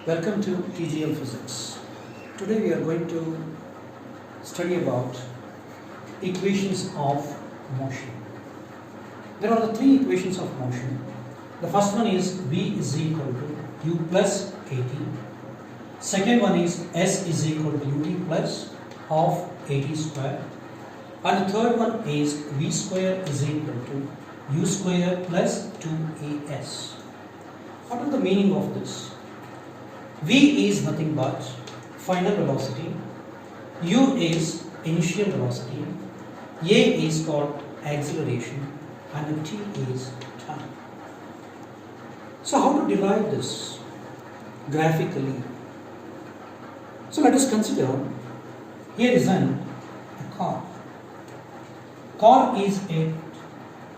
Welcome to TGL Physics. Today we are going to study about equations of motion. There are the three equations of motion. The first one is V is equal to U plus AT. Second one is S is equal to UT plus half AT square. And the third one is V square is equal to U square plus 2AS. What is the meaning of this? V is nothing but final velocity, U is initial velocity, A is called acceleration, and the T is time. So how to derive this graphically? So let us consider, here is a car. Car is a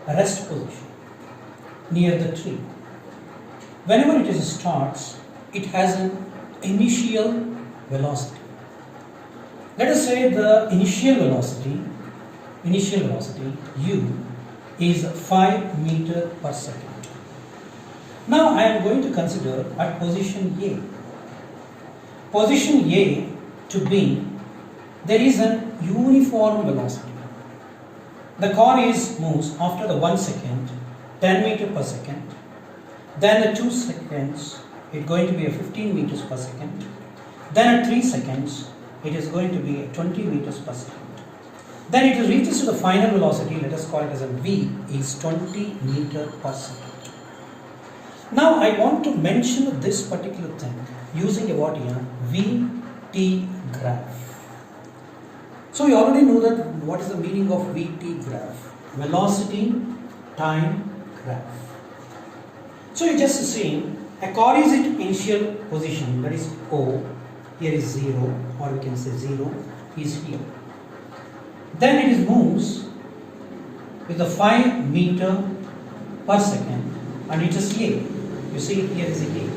rest position near the tree. Whenever it starts, it has an initial velocity. Let us say the initial velocity U is 5 meter per second. Now I am going to consider at position A. Position A to B, there is an uniform velocity. The car moves after the 1 second 10 meter per second. Then at 2 seconds it is going to be a 15 meters per second. Then at 3 seconds it is going to be 20 meters per second. Then it reaches to the final velocity, let us call it as a V, is 20 meter per second. Now I want to mention this particular thing using a what here? VT graph. So you already know that what is the meaning of VT graph? Velocity time graph. So you just see a car is at initial position, that is O, here is 0, or we can say 0 is here. Then it moves with a 5 meter per second and it is A. You see here is A.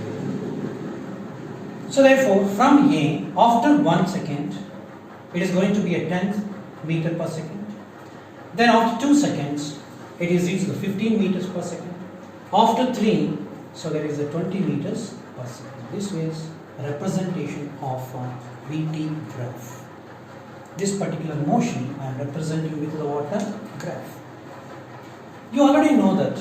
So therefore from A, after 1 second, it is going to be a 10 meter per second. Then after 2 seconds, it is reached the 15 meters per second. After 3, so there is a 20 meters per second. This is a representation of VT graph. This particular motion I am representing with the water graph. You already know that.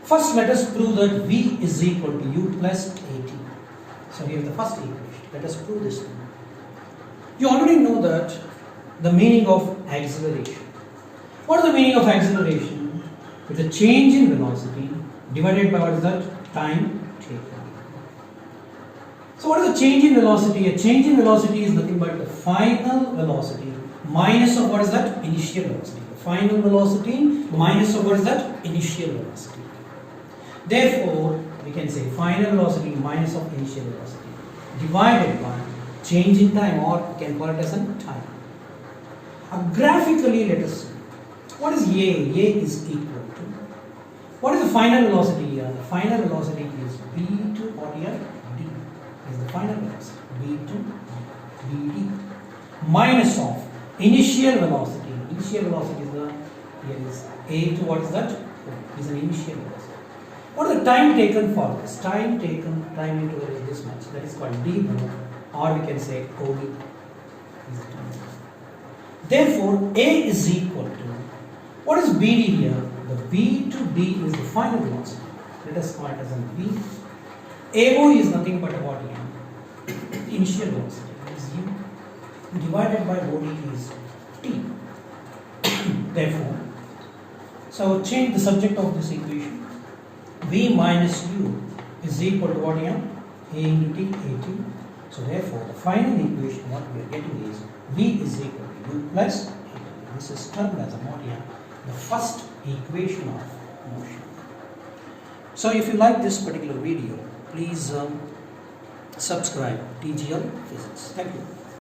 First let us prove that V is equal to U plus AT. So here is the first equation. Let us prove this one. You already know that the meaning of acceleration. What is the meaning of acceleration? It's a change in velocity divided by what is that? Time taken. So what is the change in velocity? A change in velocity is nothing but the final velocity minus of what is that? Initial velocity. The final velocity minus of what is that? Initial velocity. Therefore, we can say final velocity minus of initial velocity divided by change in time, or we can call it as a time. Graphically, let us see. What is A? A is equal to. What is the final velocity here? The final velocity is B to what here? D. Is the final velocity. B to BD. Minus of initial velocity. Initial velocity is the, here is A to what is that? Is an initial velocity. What is the time taken for this? Time taken, time interval is this much. That is called D, or we can say OD. Is the time. Therefore, A is equal to, what is BD here? The B to D is the final velocity. Let us call it as a B. AO is nothing but what here? Initial velocity is U divided by OD is T. Therefore, so change the subject of this equation. V minus U is equal to what here? A into T, AT. So therefore, the final equation what we are getting is V is equal to U plus AT. This is termed as a what here? The first equation of motion. So if you like this particular video, please subscribe TGL Physics. Thank you.